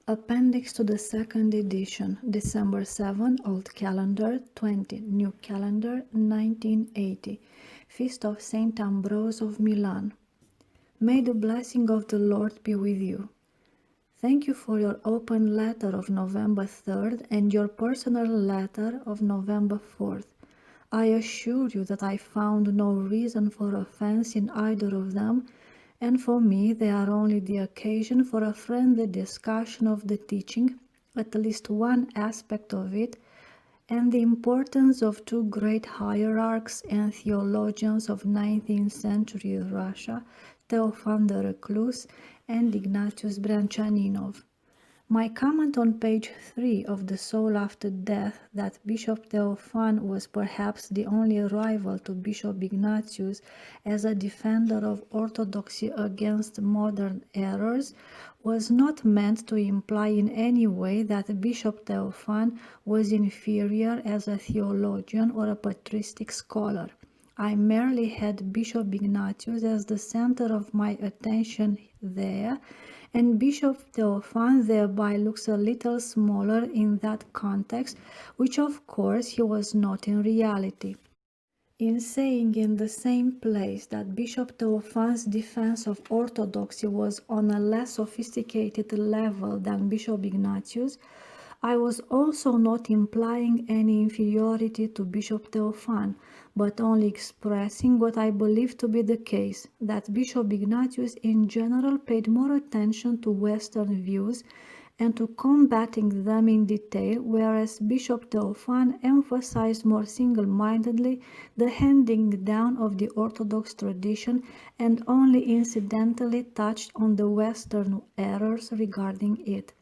Appendix to the second edition, December 7, Old Calendar, 20, New Calendar, 1980, Feast of Saint Ambrose of Milan. May the blessing of the Lord be with you. Thank you for your open letter of November 3rd and your personal letter of November 4th. I assure you that I found no reason for offense in either of them, and for me they are only the occasion for a friendly discussion of the teaching, at least one aspect of it, and the importance of two great hierarchs and theologians of 19th century Russia, Theophan the Recluse and Ignatius Branchaninov. My comment on page 3 of The Soul After Death, that Bishop Theophan was perhaps the only rival to Bishop Ignatius as a defender of orthodoxy against modern errors, was not meant to imply in any way that Bishop Theophan was inferior as a theologian or a patristic scholar. I merely had Bishop Ignatius as the center of my attention there, and Bishop Theophan thereby looks a little smaller in that context, which of course he was not in reality. In saying in the same place that Bishop Theophan's defense of orthodoxy was on a less sophisticated level than Bishop Ignatius, I was also not implying any inferiority to Bishop Theophan, but only expressing what I believe to be the case, that Bishop Ignatius in general paid more attention to Western views and to combating them in detail, whereas Bishop Theophan emphasized more single-mindedly the handing down of the Orthodox tradition and only incidentally touched on the Western errors regarding it.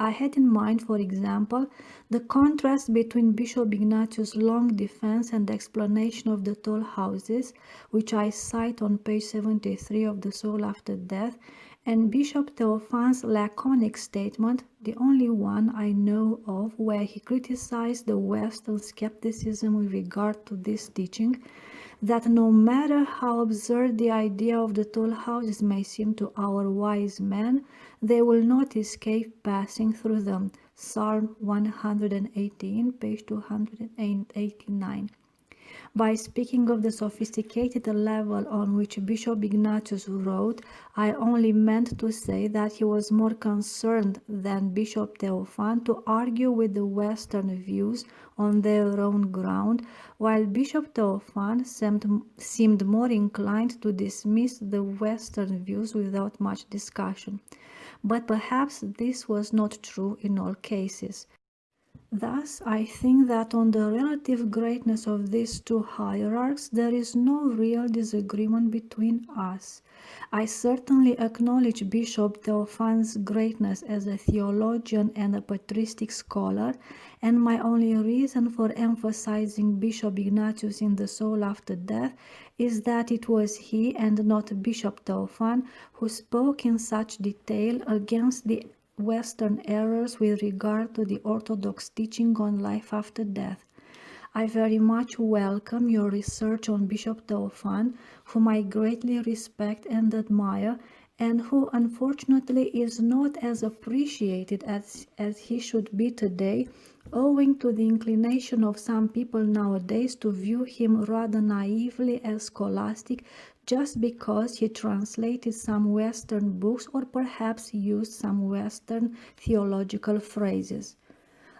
I had in mind, for example, the contrast between Bishop Ignatius' long defense and explanation of the toll houses, which I cite on page 73 of The Soul After Death, and Bishop Theophan's laconic statement, the only one I know of where he criticized the Western skepticism with regard to this teaching, that no matter how absurd the idea of the toll houses may seem to our wise men, they will not escape passing through them. Psalm 118, page 289. By speaking of the sophisticated level on which Bishop Ignatius wrote, I only meant to say that he was more concerned than Bishop Theophan to argue with the Western views on their own ground, while Bishop Theophan seemed more inclined to dismiss the Western views without much discussion. But perhaps this was not true in all cases. Thus, I think that on the relative greatness of these two hierarchs there is no real disagreement between us. I certainly acknowledge Bishop Theophan's greatness as a theologian and a patristic scholar, and my only reason for emphasizing Bishop Ignatius in The Soul After Death is that it was he and not Bishop Theophan who spoke in such detail against the Western errors with regard to the Orthodox teaching on life after death. I very much welcome your research on Bishop Theophan, whom I greatly respect and admire, and who unfortunately is not as appreciated as he should be today, owing to the inclination of some people nowadays to view him rather naively as scholastic, just because he translated some Western books or perhaps used some Western theological phrases.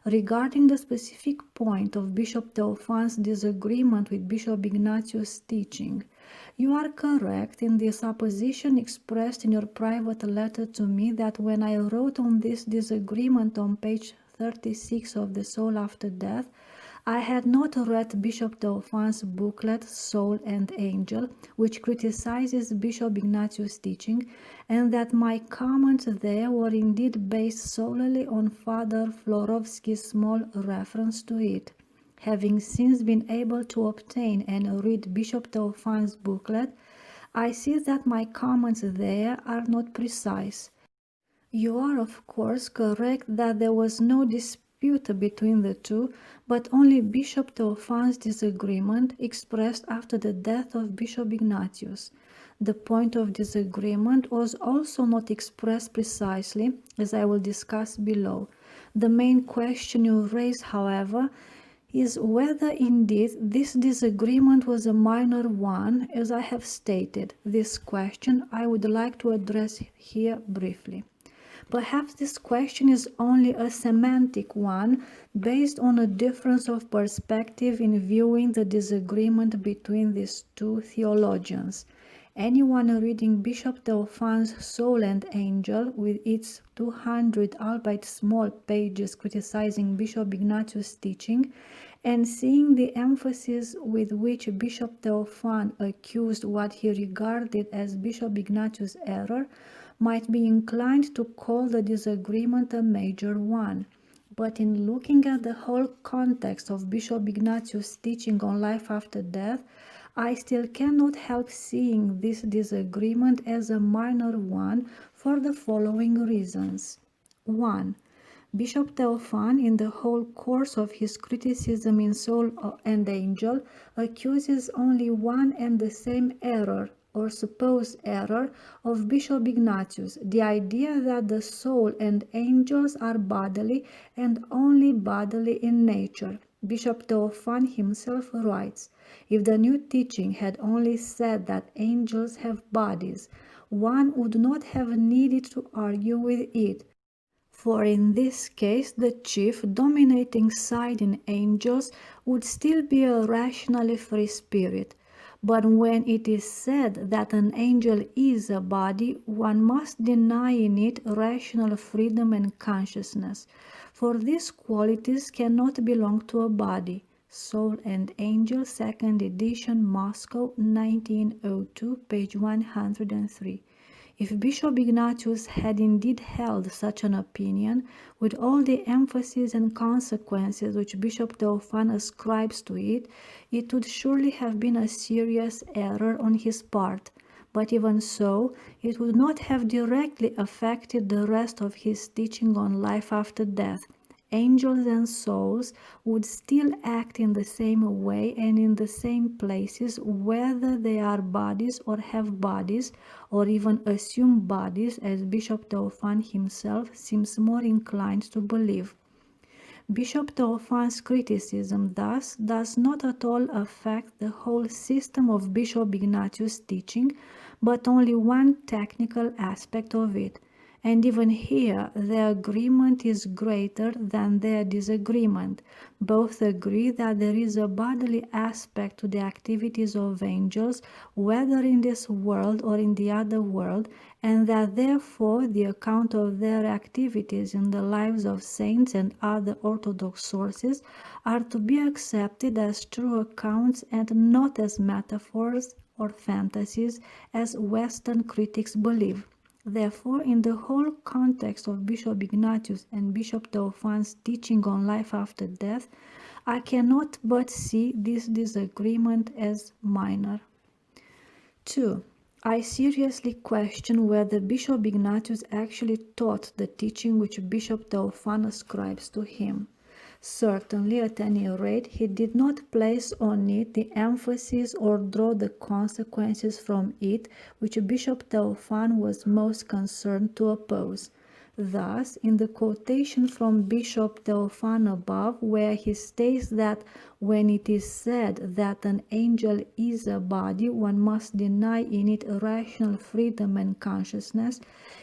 Regarding the specific point of Bishop Theophan's disagreement with Bishop Ignatius' teaching, you are correct in the supposition expressed in your private letter to me that when I wrote on this disagreement on page 36 of The Soul After Death, I had not read Bishop Theophan's booklet Soul and Angel, which criticizes Bishop Ignatius' teaching, and that my comments there were indeed based solely on Father Florovsky's small reference to it. Having since been able to obtain and read Bishop Theophan's booklet, I see that my comments there are not precise. You are of course correct that there was no dispute between the two, but only Bishop Theophan's disagreement expressed after the death of Bishop Ignatius. The point of disagreement was also not expressed precisely, as I will discuss below. The main question you raise, however, is whether indeed this disagreement was a minor one, as I have stated. This question I would like to address here briefly. Perhaps this question is only a semantic one based on a difference of perspective in viewing the disagreement between these two theologians. Anyone reading Bishop Theophan's Soul and Angel, with its 200 albeit small pages criticizing Bishop Ignatius' teaching, and seeing the emphasis with which Bishop Theophan accused what he regarded as Bishop Ignatius' error, might be inclined to call the disagreement a major one. But in looking at the whole context of Bishop Ignatius' teaching on life after death, I still cannot help seeing this disagreement as a minor one for the following reasons. 1. Bishop Theophan, in the whole course of his criticism in Soul and Angel, accuses only one and the same error, or supposed error, of Bishop Ignatius, the idea that the soul and angels are bodily and only bodily in nature. Bishop Theophan himself writes, "If the new teaching had only said that angels have bodies, one would not have needed to argue with it. For in this case, the chief dominating side in angels would still be a rationally free spirit. But when it is said that an angel is a body, one must deny in it rational freedom and consciousness, for these qualities cannot belong to a body." Soul and Angel, 2nd edition, Moscow, 1902, page 103. If Bishop Ignatius had indeed held such an opinion, with all the emphasis and consequences which Bishop Theophan ascribes to it, it would surely have been a serious error on his part. But even so, it would not have directly affected the rest of his teaching on life after death. Angels and souls would still act in the same way and in the same places, whether they are bodies or have bodies, or even assume bodies, as Bishop Theophan himself seems more inclined to believe. Bishop Theophan's criticism thus does not at all affect the whole system of Bishop Ignatius' teaching, but only one technical aspect of it. And even here, their agreement is greater than their disagreement. Both agree that there is a bodily aspect to the activities of angels, whether in this world or in the other world, and that therefore the account of their activities in the lives of saints and other orthodox sources are to be accepted as true accounts and not as metaphors or fantasies, as Western critics believe. Therefore, in the whole context of Bishop Ignatius and Bishop Theophan's teaching on life after death, I cannot but see this disagreement as minor. 2. I seriously question whether Bishop Ignatius actually taught the teaching which Bishop Theophan ascribes to him. Certainly, at any rate, he did not place on it the emphasis or draw the consequences from it which Bishop Theophan was most concerned to oppose. Thus, in the quotation from Bishop Theophan above, where he states that when it is said that an angel is a body, one must deny in it rational freedom and consciousness,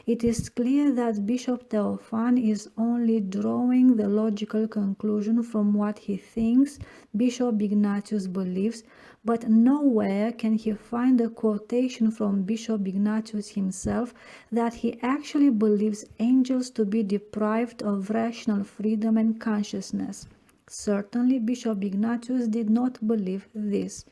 it is clear that Bishop Theophan is only drawing the logical conclusion from what he thinks Bishop Ignatius believes, but nowhere can he find a quotation from Bishop Ignatius himself that he actually believes angels to be deprived of rational freedom and consciousness. Certainly, Bishop Ignatius did not believe this.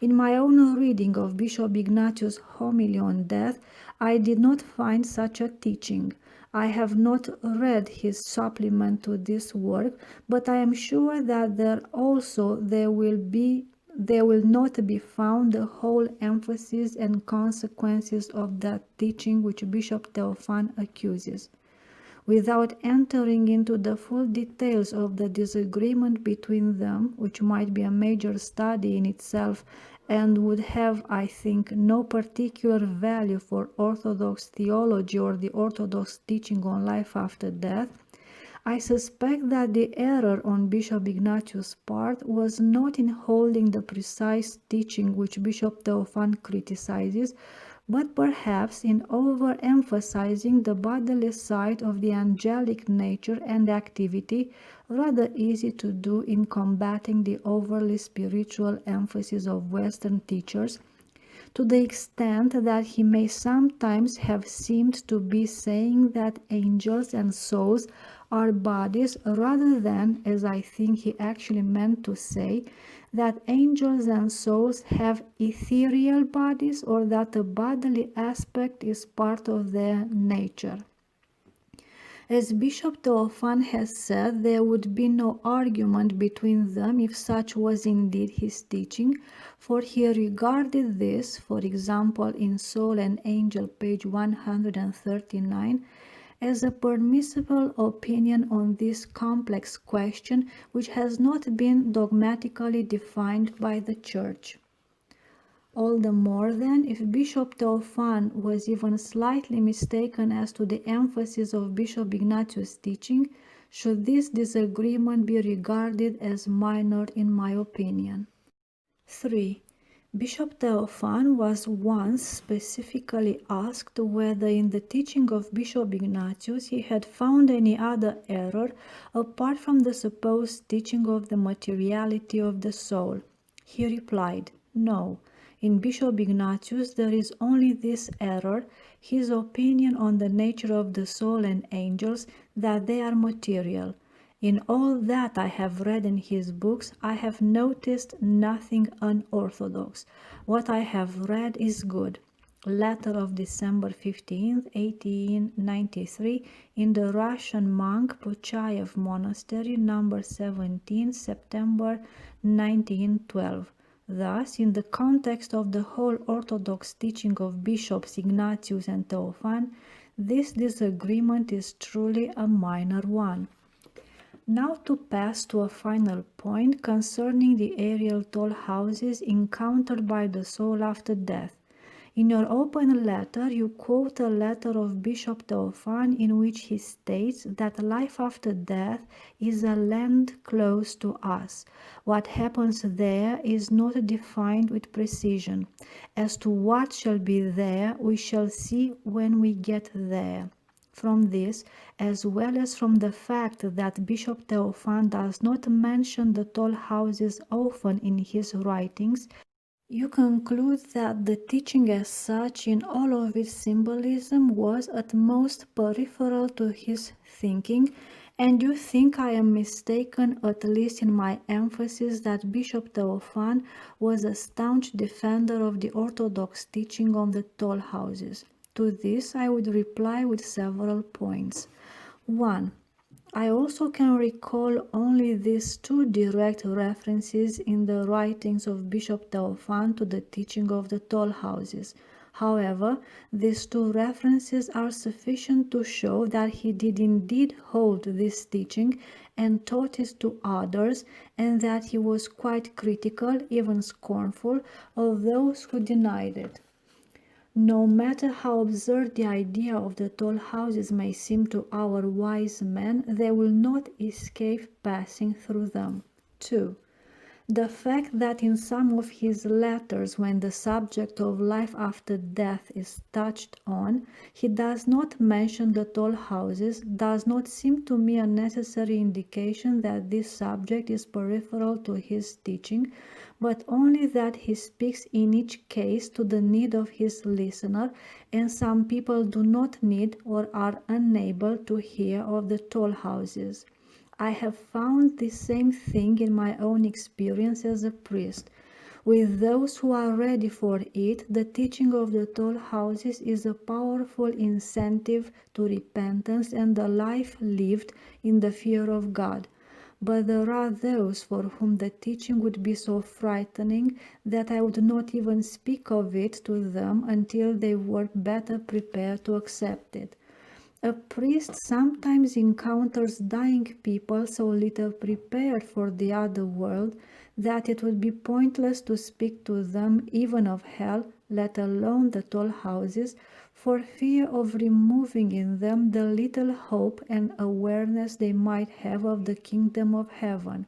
In my own reading of Bishop Ignatius' homily on death, I did not find such a teaching. I have not read his supplement to this work, but I am sure that there will not be found the whole emphasis and consequences of that teaching which Bishop Theophan accuses. Without entering into the full details of the disagreement between them, which might be a major study in itself and would have, I think, no particular value for Orthodox theology or the Orthodox teaching on life after death, I suspect that the error on Bishop Ignatius' part was not in holding the precise teaching which Bishop Theophan criticizes, but perhaps in overemphasizing the bodily side of the angelic nature and activity, rather easy to do in combating the overly spiritual emphasis of Western teachers, to the extent that he may sometimes have seemed to be saying that angels and souls are bodies, rather than, as I think he actually meant to say, that angels and souls have ethereal bodies, or that the bodily aspect is part of their nature. As Bishop Theophan has said, there would be no argument between them if such was indeed his teaching, for he regarded this, for example in Soul and Angel, page 139, as a permissible opinion on this complex question which has not been dogmatically defined by the Church. All the more then, if Bishop Theophan was even slightly mistaken as to the emphasis of Bishop Ignatius' teaching, should this disagreement be regarded as minor in my opinion. 3. Bishop Theophan was once specifically asked whether in the teaching of Bishop Ignatius he had found any other error apart from the supposed teaching of the materiality of the soul. He replied, "No. In Bishop Ignatius there is only this error, his opinion on the nature of the soul and angels, that they are material. In all that I have read in his books, I have noticed nothing unorthodox. What I have read is good." Letter of December 15, 1893, in the Russian monk Pochayev Monastery, number 17, September 1912. Thus, in the context of the whole Orthodox teaching of Bishops Ignatius and Theophan, this disagreement is truly a minor one. Now to pass to a final point concerning the aerial toll houses encountered by the soul after death. In your open letter, you quote a letter of Bishop Theophan in which he states that life after death is a land close to us. What happens there is not defined with precision. As to what shall be there, we shall see when we get there. From this, as well as from the fact that Bishop Theophan does not mention the toll houses often in his writings, you conclude that the teaching as such in all of its symbolism was at most peripheral to his thinking, and you think I am mistaken, at least in my emphasis, that Bishop Theophan was a staunch defender of the Orthodox teaching on the toll houses. To this I would reply with several points. 1. I also can recall only these two direct references in the writings of Bishop Theophan to the teaching of the toll houses. However, these two references are sufficient to show that he did indeed hold this teaching and taught it to others, and that he was quite critical, even scornful, of those who denied it. No matter how absurd the idea of the toll houses may seem to our wise men, they will not escape passing through them. 2. The fact that in some of his letters, when the subject of life after death is touched on, he does not mention the toll houses, does not seem to me a necessary indication that this subject is peripheral to his teaching, but only that he speaks in each case to the need of his listener, and some people do not need or are unable to hear of the toll houses. I have found the same thing in my own experience as a priest. With those who are ready for it, the teaching of the toll houses is a powerful incentive to repentance and a life lived in the fear of God. But there are those for whom the teaching would be so frightening that I would not even speak of it to them until they were better prepared to accept it. A priest sometimes encounters dying people so little prepared for the other world that it would be pointless to speak to them even of hell, let alone the toll houses, for fear of removing in them the little hope and awareness they might have of the kingdom of heaven.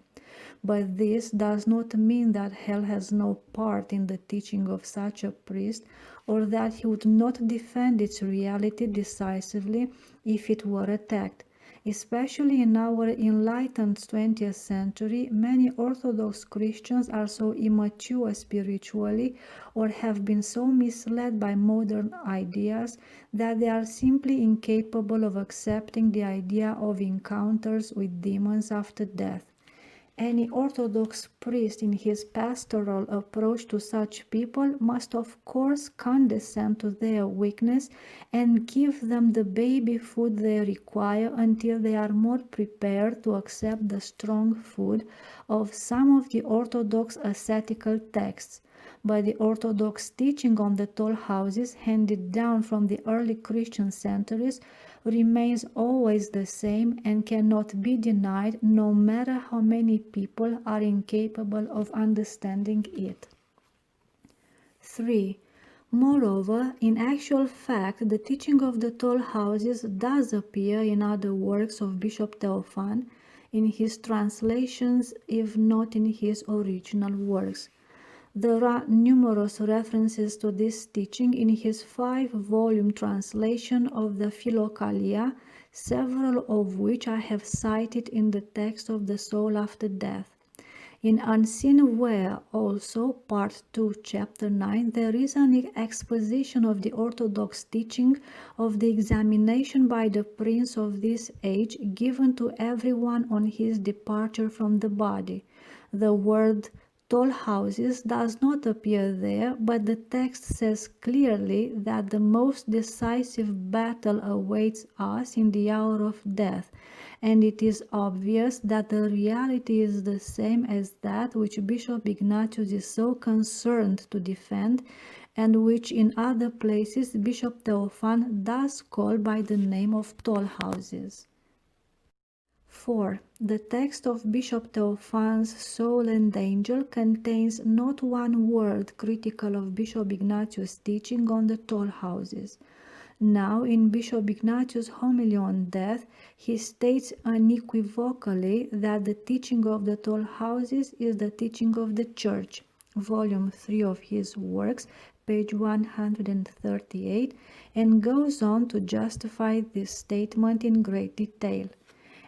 But this does not mean that hell has no part in the teaching of such a priest, or that he would not defend its reality decisively if it were attacked. Especially in our enlightened 20th century, many Orthodox Christians are so immature spiritually or have been so misled by modern ideas that they are simply incapable of accepting the idea of encounters with demons after death. Any Orthodox priest in his pastoral approach to such people must of course condescend to their weakness and give them the baby food they require until they are more prepared to accept the strong food of some of the Orthodox ascetical texts. But the Orthodox teaching on the toll houses handed down from the early Christian centuries remains always the same and cannot be denied no matter how many people are incapable of understanding it. 3. Moreover, in actual fact, the teaching of the toll houses does appear in other works of Bishop Theophan, in his translations, if not in his original works. There are numerous references to this teaching in his 5-volume translation of the Philokalia, several of which I have cited in the text of the soul after death. In Unseen Where also, Part 2, Chapter 9, there is an exposition of the Orthodox teaching of the examination by the prince of this age given to everyone on his departure from the body. The word toll houses does not appear there, but the text says clearly that the most decisive battle awaits us in the hour of death, and it is obvious that the reality is the same as that which Bishop Ignatius is so concerned to defend, and which in other places Bishop Theophan does call by the name of toll houses. 4. The text of Bishop Theophan's Soul and Angel contains not one word critical of Bishop Ignatius' teaching on the toll houses. Now, in Bishop Ignatius' homily on death, he states unequivocally that the teaching of the toll houses is the teaching of the Church. Volume 3 of his works, page 138, and goes on to justify this statement in great detail.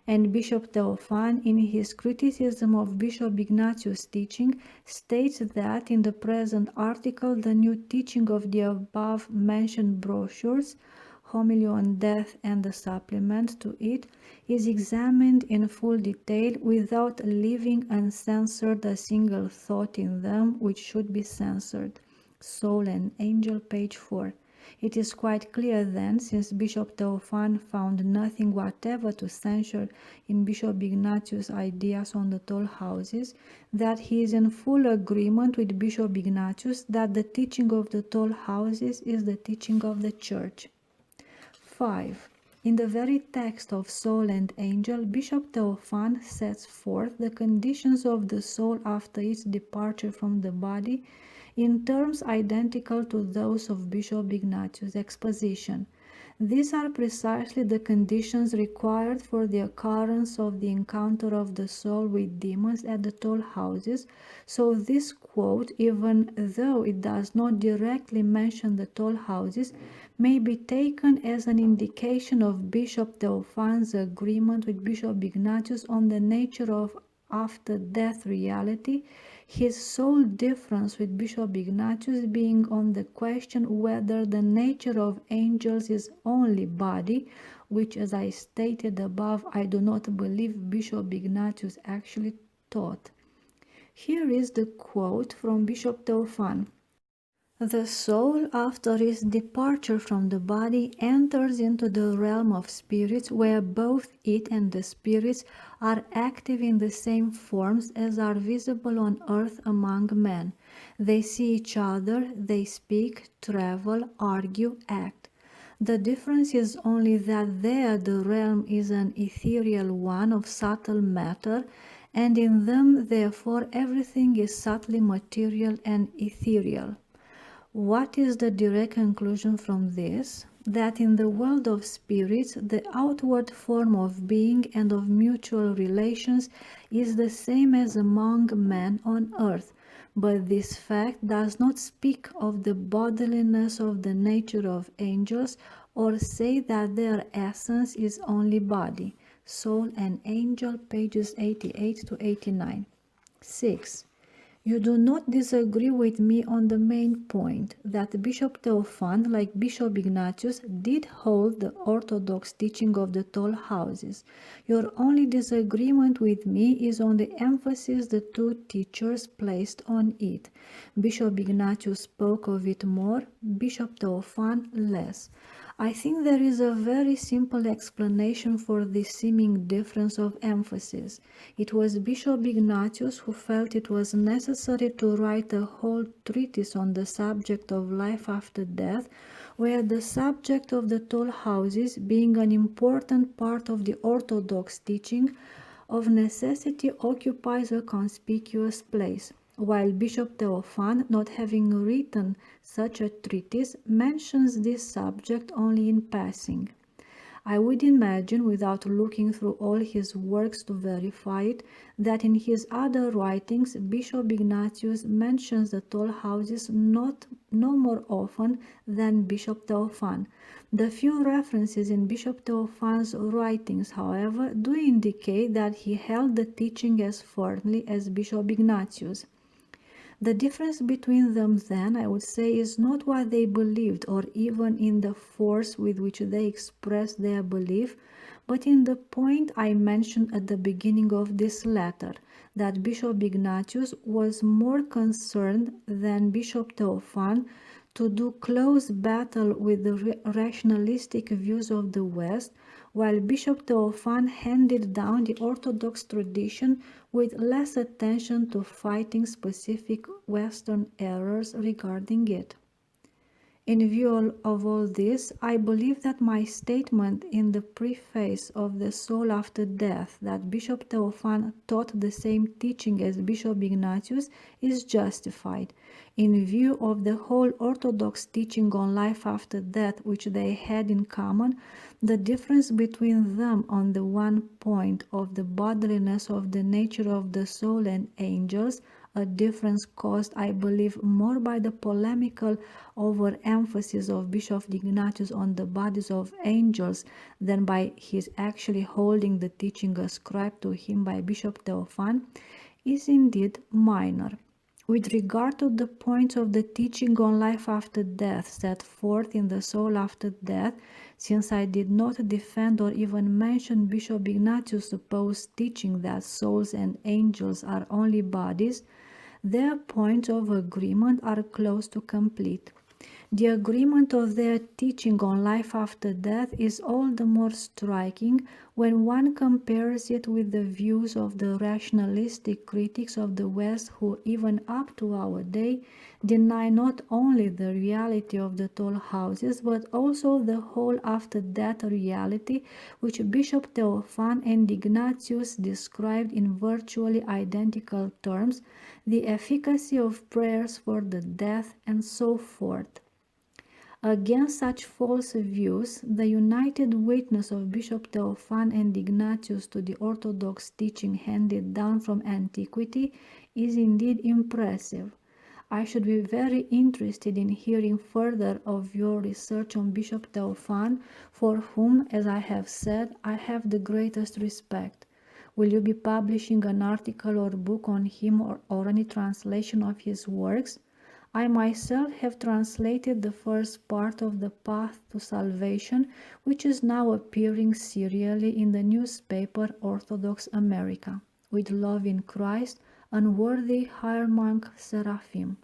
And Bishop Theophan, in his criticism of Bishop Ignatius' teaching, states that in the present article the new teaching of the above-mentioned brochures, Homily on Death and the supplement to it, is examined in full detail without leaving uncensored a single thought in them which should be censored. Soul and Angel, page 4. It is quite clear then, since Bishop Theophan found nothing whatever to censure in Bishop Ignatius' ideas on the toll houses, that he is in full agreement with Bishop Ignatius that the teaching of the toll houses is the teaching of the Church. 5. In the very text of Soul and Angel, Bishop Theophan sets forth the conditions of the soul after its departure from the body in terms identical to those of Bishop Ignatius' exposition. These are precisely the conditions required for the occurrence of the encounter of the soul with demons at the toll houses, so this quote, even though it does not directly mention the toll houses, may be taken as an indication of Bishop Theophan's agreement with Bishop Ignatius on the nature of after-death reality, his sole difference with Bishop Ignatius being on the question whether the nature of angels is only body, which, as I stated above, I do not believe Bishop Ignatius actually taught. Here is the quote from Bishop Theophan. The soul, after its departure from the body, enters into the realm of spirits, where both it and the spirits are active in the same forms as are visible on earth among men. They see each other, they speak, travel, argue, act. The difference is only that there the realm is an ethereal one of subtle matter, and in them therefore everything is subtly material and ethereal. What is the direct conclusion from this? That in the world of spirits, the outward form of being and of mutual relations is the same as among men on earth, but this fact does not speak of the bodiliness of the nature of angels or say that their essence is only body. Soul and Angel, pages 88 to 89. 6. You do not disagree with me on the main point that Bishop Theophan, like Bishop Ignatius, did hold the orthodox teaching of the toll houses. Your only disagreement with me is on the emphasis the two teachers placed on it. Bishop Ignatius spoke of it more, Bishop Theophan less. I think there is a very simple explanation for this seeming difference of emphasis. It was Bishop Ignatius who felt it was necessary to write a whole treatise on the subject of life after death, where the subject of the toll houses, being an important part of the orthodox teaching, of necessity occupies a conspicuous place, while Bishop Theophan, not having written such a treatise, mentions this subject only in passing. I would imagine, without looking through all his works to verify it, that in his other writings Bishop Ignatius mentions the toll houses no more often than Bishop Theophan. The few references in Bishop Theophan's writings, however, do indicate that he held the teaching as firmly as Bishop Ignatius. The difference between them then, I would say, is not what they believed or even in the force with which they expressed their belief, but in the point I mentioned at the beginning of this letter, that Bishop Ignatius was more concerned than Bishop Theophan to do close battle with the rationalistic views of the West, while Bishop Theophan handed down the Orthodox tradition with less attention to fighting specific Western errors regarding it. In view of all this, I believe that my statement in the preface of The Soul After Death that Bishop Theophan taught the same teaching as Bishop Ignatius is justified. In view of the whole Orthodox teaching on life after death which they had in common, the difference between them on the one point of the bodiliness of the nature of the soul and angels, a difference caused, I believe, more by the polemical overemphasis of Bishop Ignatius on the bodies of angels than by his actually holding the teaching ascribed to him by Bishop Theophan, is indeed minor. With regard to the points of the teaching on life after death set forth in The Soul After Death, since I did not defend or even mention Bishop Ignatius' supposed teaching that souls and angels are only bodies, their points of agreement are close to complete. The agreement of their teaching on life after death is all the more striking when one compares it with the views of the rationalistic critics of the West who, even up to our day, deny not only the reality of the toll houses but also the whole after-death reality which Bishop Theophan and Ignatius described in virtually identical terms, the efficacy of prayers for the dead, and so forth. Against such false views, the united witness of Bishop Theophan and Ignatius to the orthodox teaching handed down from antiquity is indeed impressive. I should be very interested in hearing further of your research on Bishop Theophan, for whom, as I have said, I have the greatest respect. Will you be publishing an article or book on him or any translation of his works? I myself have translated the first part of The Path to Salvation, which is now appearing serially in the newspaper Orthodox America. With love in Christ, unworthy higher monk Seraphim.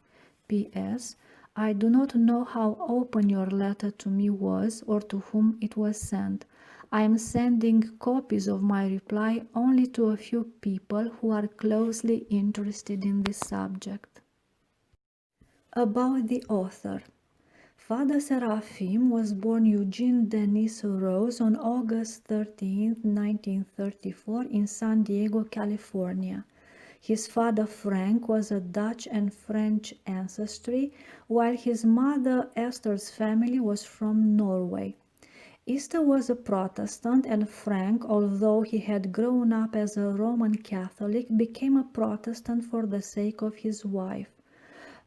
P.S. I do not know how open your letter to me was or to whom it was sent. I am sending copies of my reply only to a few people who are closely interested in this subject. About the author. Father Seraphim was born Eugene Denis Rose on August 13, 1934 in San Diego, California. His father Frank was of Dutch and French ancestry, while his mother Esther's family was from Norway. Esther was a Protestant, and Frank, although he had grown up as a Roman Catholic, became a Protestant for the sake of his wife.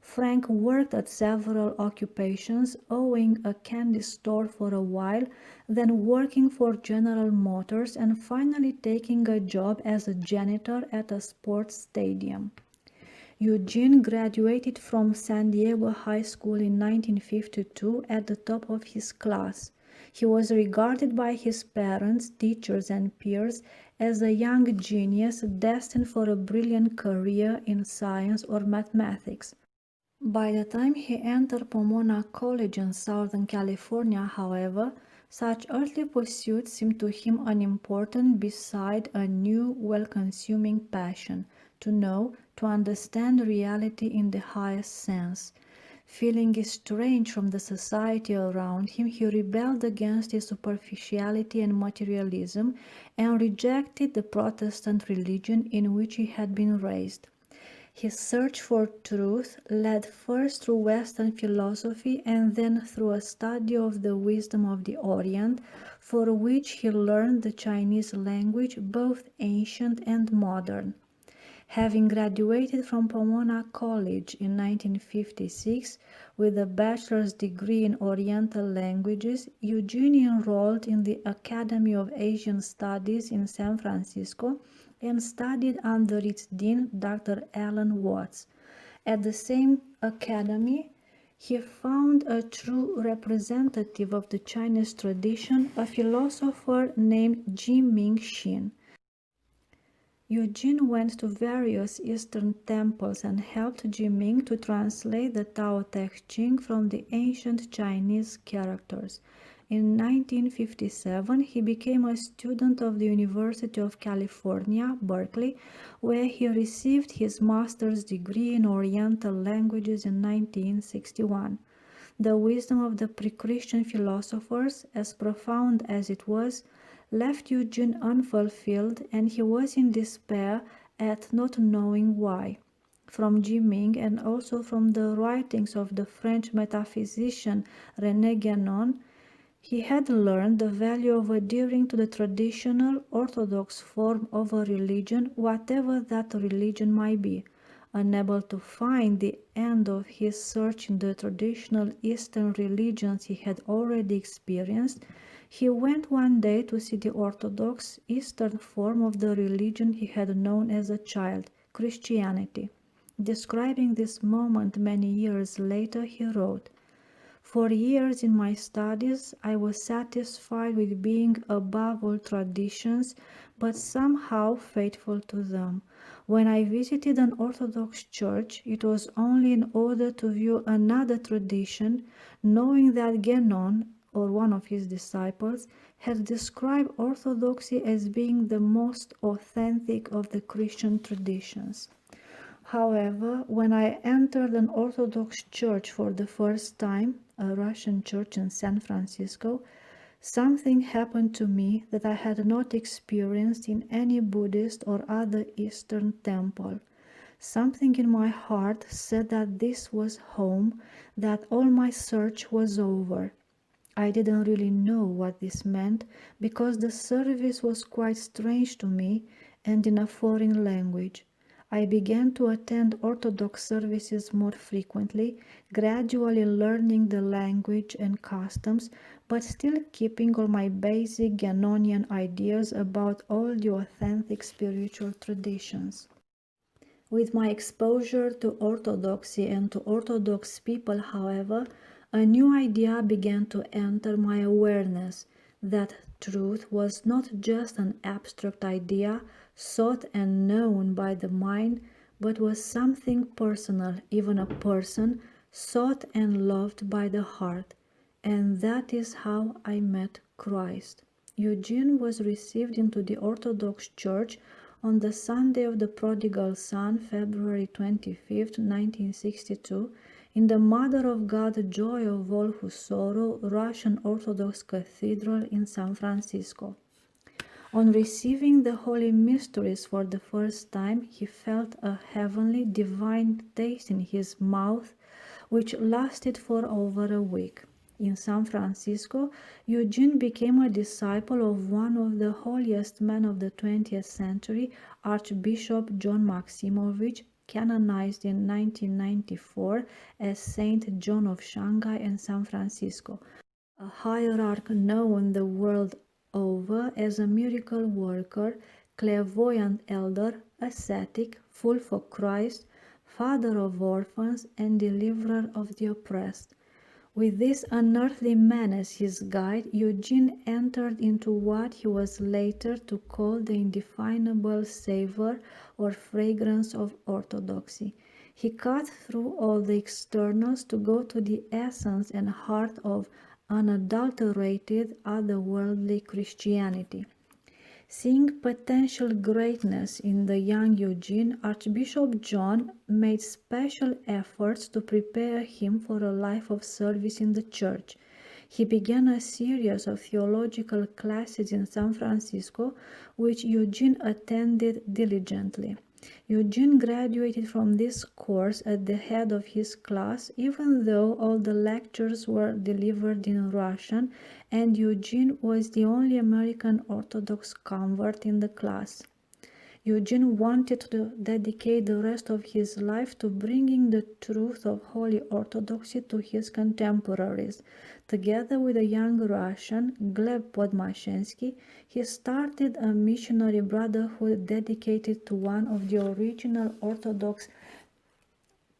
Frank worked at several occupations, owning a candy store for a while, then working for General Motors, and finally taking a job as a janitor at a sports stadium. Eugene graduated from San Diego High School in 1952 at the top of his class. He was regarded by his parents, teachers, and peers as a young genius destined for a brilliant career in science or mathematics. By the time he entered Pomona College in Southern California, however, such earthly pursuits seemed to him unimportant beside a new, well-consuming passion, to know, to understand reality in the highest sense. Feeling estranged from the society around him, he rebelled against its superficiality and materialism and rejected the Protestant religion in which he had been raised. His search for truth led first through Western philosophy and then through a study of the wisdom of the Orient, for which he learned the Chinese language, both ancient and modern. Having graduated from Pomona College in 1956 with a bachelor's degree in Oriental languages, Eugene enrolled in the Academy of Asian Studies in San Francisco and studied under its dean, Dr. Alan Watts. At the same academy, he found a true representative of the Chinese tradition, a philosopher named Ji-Ming Xin. Eugene went to various Eastern temples and helped Ji-Ming to translate the Tao Te Ching from the ancient Chinese characters. In 1957, he became a student of the University of California, Berkeley, where he received his master's degree in Oriental languages in 1961. The wisdom of the pre-Christian philosophers, as profound as it was, left Eugene unfulfilled, and he was in despair at not knowing why. From Ji-Ming and also from the writings of the French metaphysician René Guénon, he had learned the value of adhering to the traditional orthodox form of a religion, whatever that religion might be. Unable to find the end of his search in the traditional Eastern religions he had already experienced, he went one day to see the orthodox Eastern form of the religion he had known as a child, Christianity. Describing this moment many years later, he wrote, "For years in my studies, I was satisfied with being above all traditions, but somehow faithful to them. When I visited an Orthodox church, it was only in order to view another tradition, knowing that Guénon, or one of his disciples, had described Orthodoxy as being the most authentic of the Christian traditions. However, when I entered an Orthodox church for the first time, a Russian church in San Francisco, something happened to me that I had not experienced in any Buddhist or other Eastern temple. Something in my heart said that this was home, that all my search was over. I didn't really know what this meant because the service was quite strange to me and in a foreign language. I began to attend Orthodox services more frequently, gradually learning the language and customs, but still keeping all my basic Guénonian ideas about all the authentic spiritual traditions. With my exposure to Orthodoxy and to Orthodox people, however, a new idea began to enter my awareness, that truth was not just an abstract idea sought and known by the mind, but was something personal, even a person, sought and loved by the heart. And that is how I met Christ. Eugene was received into the Orthodox Church on the Sunday of the Prodigal Son, February 25, 1962, in the Mother of God, Joy of all who sorrow, Russian Orthodox Cathedral in San Francisco. On receiving the holy mysteries for the first time, he felt a heavenly, divine taste in his mouth, which lasted for over a week. In San Francisco, Eugene became a disciple of one of the holiest men of the 20th century, Archbishop John Maximovich, canonized in 1994 as Saint John of Shanghai and San Francisco, a hierarch known the world over as a miracle worker, clairvoyant elder, ascetic, full for Christ, father of orphans, and deliverer of the oppressed. With this unearthly man as his guide, Eugene entered into what he was later to call the indefinable savor or fragrance of orthodoxy. He cut through all the externals to go to the essence and heart of unadulterated, otherworldly Christianity. Seeing potential greatness in the young Eugene, Archbishop John made special efforts to prepare him for a life of service in the church. He began a series of theological classes in San Francisco, which Eugene attended diligently. Eugene graduated from this course at the head of his class, even though all the lectures were delivered in Russian, and Eugene was the only American Orthodox convert in the class. Eugene wanted to dedicate the rest of his life to bringing the truth of Holy Orthodoxy to his contemporaries. Together with a young Russian, Gleb Podmashensky, he started a missionary brotherhood dedicated to one of the original Orthodox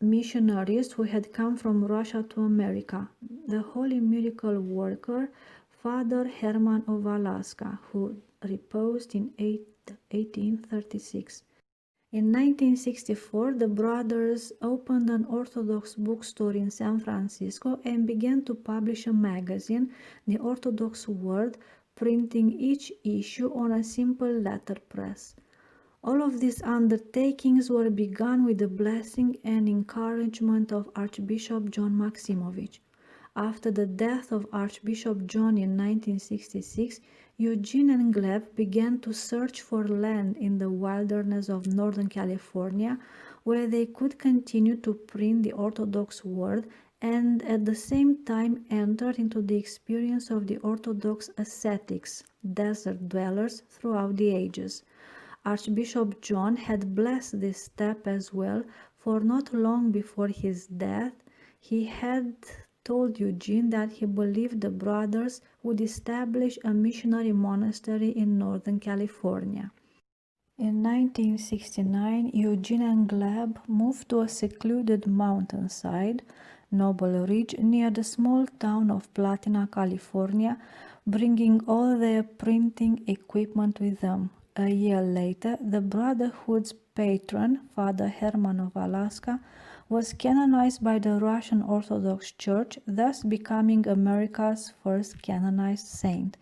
missionaries who had come from Russia to America, the holy miracle worker, Father Herman of Alaska, who reposed in 1836. In 1964, the brothers opened an Orthodox bookstore in San Francisco and began to publish a magazine, The Orthodox World, printing each issue on a simple letterpress. All of these undertakings were begun with the blessing and encouragement of Archbishop John Maximovich. After the death of Archbishop John in 1966, Eugene and Gleb began to search for land in the wilderness of Northern California where they could continue to print the Orthodox Word and at the same time entered into the experience of the Orthodox ascetics, desert dwellers throughout the ages. Archbishop John had blessed this step as well, for not long before his death, he had told Eugene that he believed the brothers would establish a missionary monastery in Northern California. In 1969, Eugene and Gleb moved to a secluded mountainside, Noble Ridge, near the small town of Platina, California, bringing all their printing equipment with them. A year later, the Brotherhood's patron, Father Herman of Alaska, was canonized by the Russian Orthodox Church, thus becoming America's first canonized saint.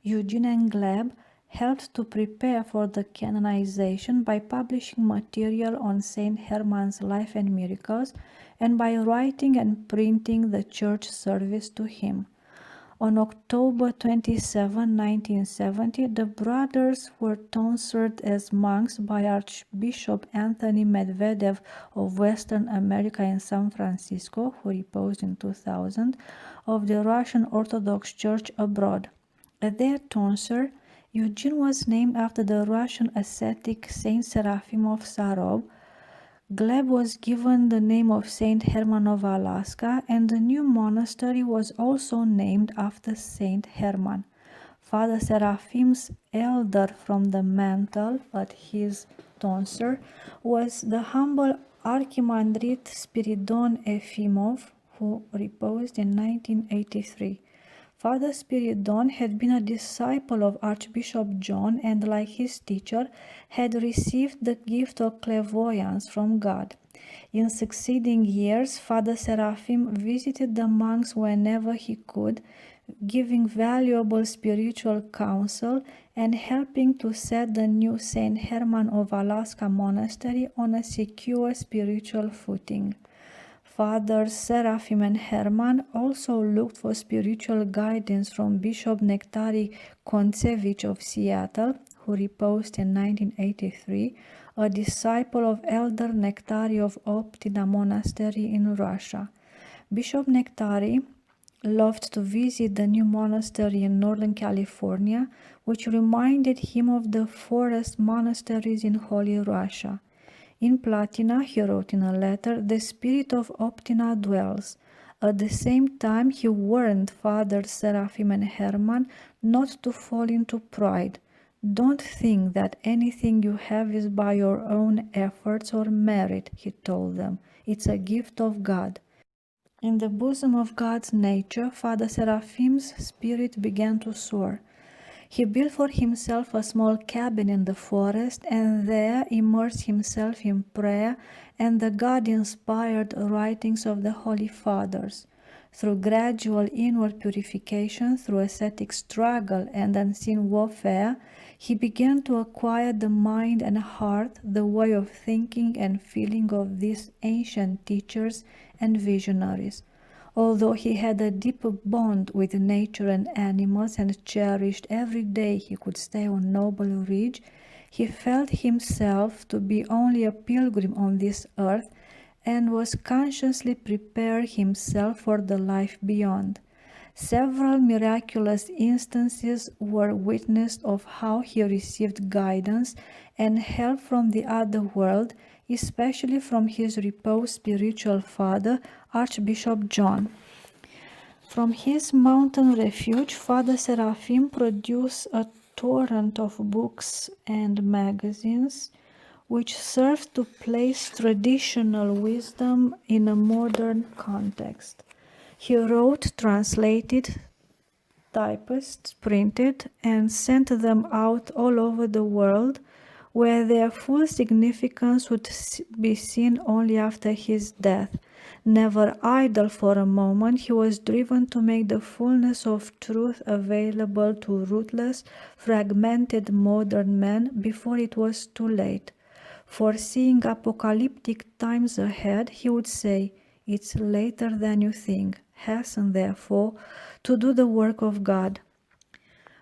Eugene and Gleb helped to prepare for the canonization by publishing material on Saint Herman's life and miracles, and by writing and printing the church service to him. On October 27, 1970, the brothers were tonsured as monks by Archbishop Anthony Medvedev of Western America in San Francisco, who reposed in 2000, of the Russian Orthodox Church abroad. At their tonsure, Eugene was named after the Russian ascetic Saint Seraphim of Sarov. Gleb was given the name of Saint Herman of Alaska, and the new monastery was also named after Saint Herman. Father Seraphim's elder from the mantle at his tonsure was the humble Archimandrite Spiridon Efimov, who reposed in 1983. Father Spiridon had been a disciple of Archbishop John and, like his teacher, had received the gift of clairvoyance from God. In succeeding years, Father Seraphim visited the monks whenever he could, giving valuable spiritual counsel and helping to set the new Saint Herman of Alaska monastery on a secure spiritual footing. Father Seraphim and Herman also looked for spiritual guidance from Bishop Nektari Kontsevich of Seattle, who reposed in 1983, a disciple of Elder Nektari of Optina Monastery in Russia. Bishop Nektari loved to visit the new monastery in Northern California, which reminded him of the forest monasteries in Holy Russia. In Platina, he wrote in a letter, "The spirit of Optina dwells." At the same time, he warned Father Seraphim and Herman not to fall into pride. "Don't think that anything you have is by your own efforts or merit," he told them. "It's a gift of God." In the bosom of God's nature, Father Seraphim's spirit began to soar. He built for himself a small cabin in the forest and there immersed himself in prayer and the God-inspired writings of the Holy Fathers. Through gradual inward purification, through ascetic struggle and unseen warfare, he began to acquire the mind and heart, the way of thinking and feeling of these ancient teachers and visionaries. Although he had a deep bond with nature and animals and cherished every day he could stay on Noble Ridge, he felt himself to be only a pilgrim on this earth and was consciously preparing himself for the life beyond. Several miraculous instances were witnessed of how he received guidance and help from the other world, especially from his reposed spiritual father, Archbishop John. From his mountain refuge, Father Seraphim produced a torrent of books and magazines which served to place traditional wisdom in a modern context. He wrote, translated, typed, printed, and sent them out all over the world, where their full significance would be seen only after his death. Never idle for a moment, he was driven to make the fullness of truth available to rootless, fragmented modern men before it was too late. Foreseeing apocalyptic times ahead, he would say, "It's later than you think. Hasten, therefore, to do the work of God."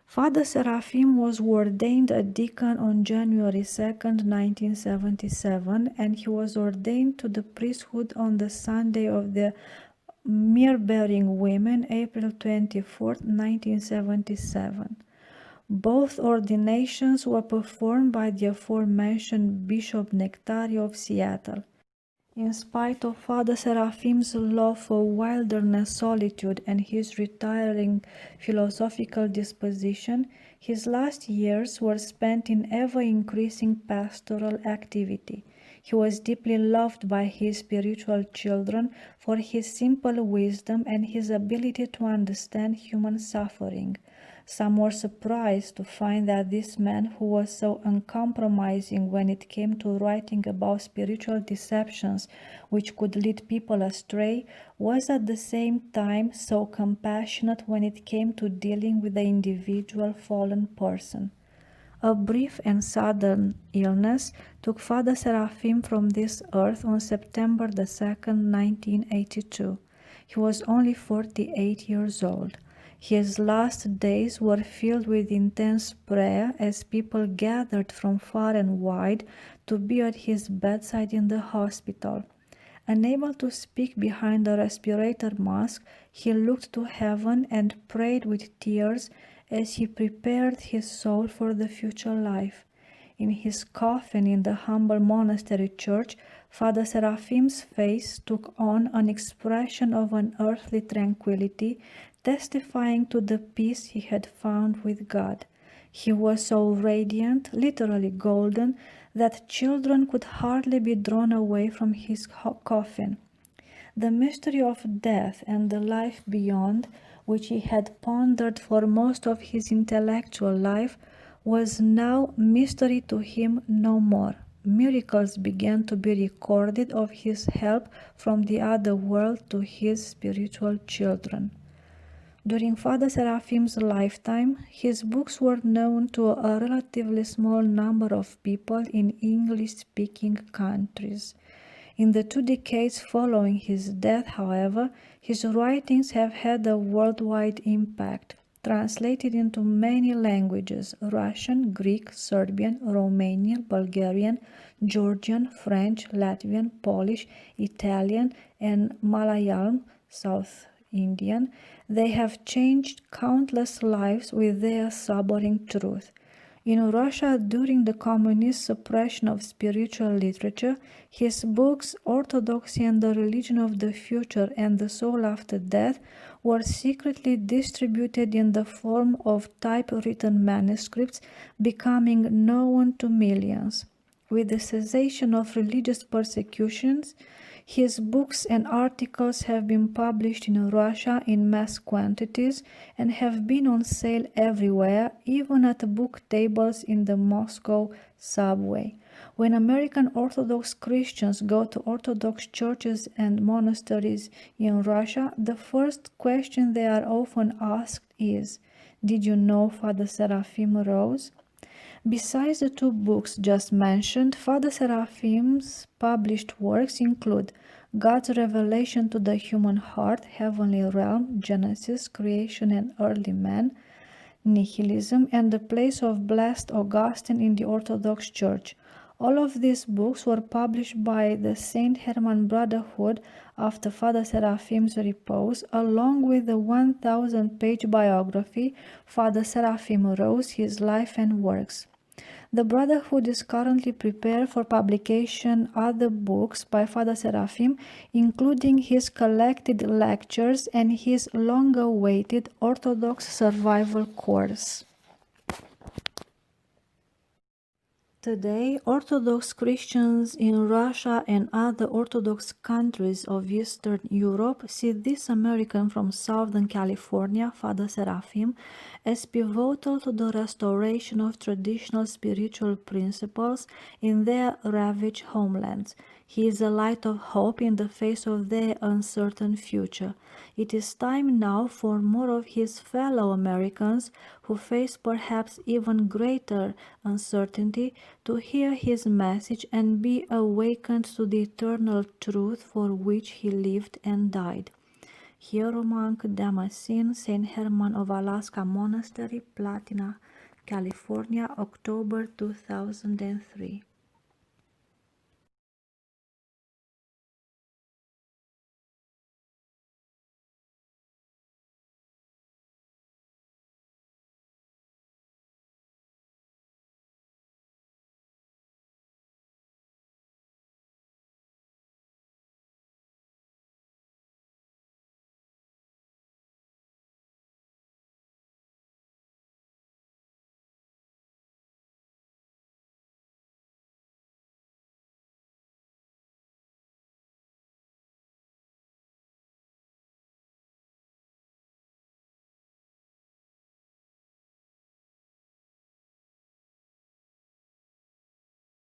Father Seraphim was ordained a deacon on January 2nd, 1977, and he was ordained to the priesthood on the Sunday of the Myrrh-bearing Women, April 24th, 1977. Both ordinations were performed by the aforementioned Bishop Nektari of Seattle. In spite of Father Seraphim's love for wilderness solitude and his retiring philosophical disposition, his last years were spent in ever-increasing pastoral activity. He was deeply loved by his spiritual children for his simple wisdom and his ability to understand human suffering. Some were surprised to find that this man, who was so uncompromising when it came to writing about spiritual deceptions which could lead people astray, was at the same time so compassionate when it came to dealing with the individual fallen person. A brief and sudden illness took Father Seraphim from this earth on September 2nd, 1982. He was only 48 years old. His last days were filled with intense prayer as people gathered from far and wide to be at his bedside in the hospital. Unable to speak behind a respirator mask, he looked to heaven and prayed with tears as he prepared his soul for the future life. In his coffin in the humble monastery church, Father Seraphim's face took on an expression of unearthly tranquility, testifying to the peace he had found with God. He was so radiant, literally golden, that children could hardly be drawn away from his coffin. The mystery of death and the life beyond, which he had pondered for most of his intellectual life, was now mystery to him no more. Miracles began to be recorded of his help from the other world to his spiritual children. During Father Seraphim's lifetime, his books were known to a relatively small number of people in English-speaking countries. In the 2 decades following his death, however, his writings have had a worldwide impact, translated into many languages: Russian, Greek, Serbian, Romanian, Bulgarian, Georgian, French, Latvian, Polish, Italian, and Malayalam, South Indian. They have changed countless lives with their sobering truth. In Russia, during the communist suppression of spiritual literature, his books Orthodoxy and the Religion of the Future and The Soul After Death were secretly distributed in the form of typewritten manuscripts, becoming known to millions. With the cessation of religious persecutions, his books and articles have been published in Russia in mass quantities and have been on sale everywhere, even at book tables in the Moscow subway. When American Orthodox Christians go to Orthodox churches and monasteries in Russia, the first question they are often asked is, "Did you know Father Seraphim rose?" Besides the 2 books just mentioned, Father Seraphim's published works include God's Revelation to the Human Heart, Heavenly Realm, Genesis, Creation and Early Man, Nihilism, and the Place of Blessed Augustine in the Orthodox Church. All of these books were published by the Saint Herman Brotherhood after Father Seraphim's repose, along with the 1,000-page biography, Father Seraphim Rose, His Life and Works. The Brotherhood is currently preparing for publication other books by Father Seraphim, including his collected lectures and his long-awaited Orthodox Survival Course. Today, Orthodox Christians in Russia and other Orthodox countries of Eastern Europe see this American from Southern California, Father Seraphim, as pivotal to the restoration of traditional spiritual principles in their ravaged homelands. He is a light of hope in the face of their uncertain future. It is time now for more of his fellow Americans who face perhaps even greater uncertainty to hear his message and be awakened to the eternal truth for which he lived and died. Hieromonk Damascene, St. Herman of Alaska Monastery, Platina, California, October 2003.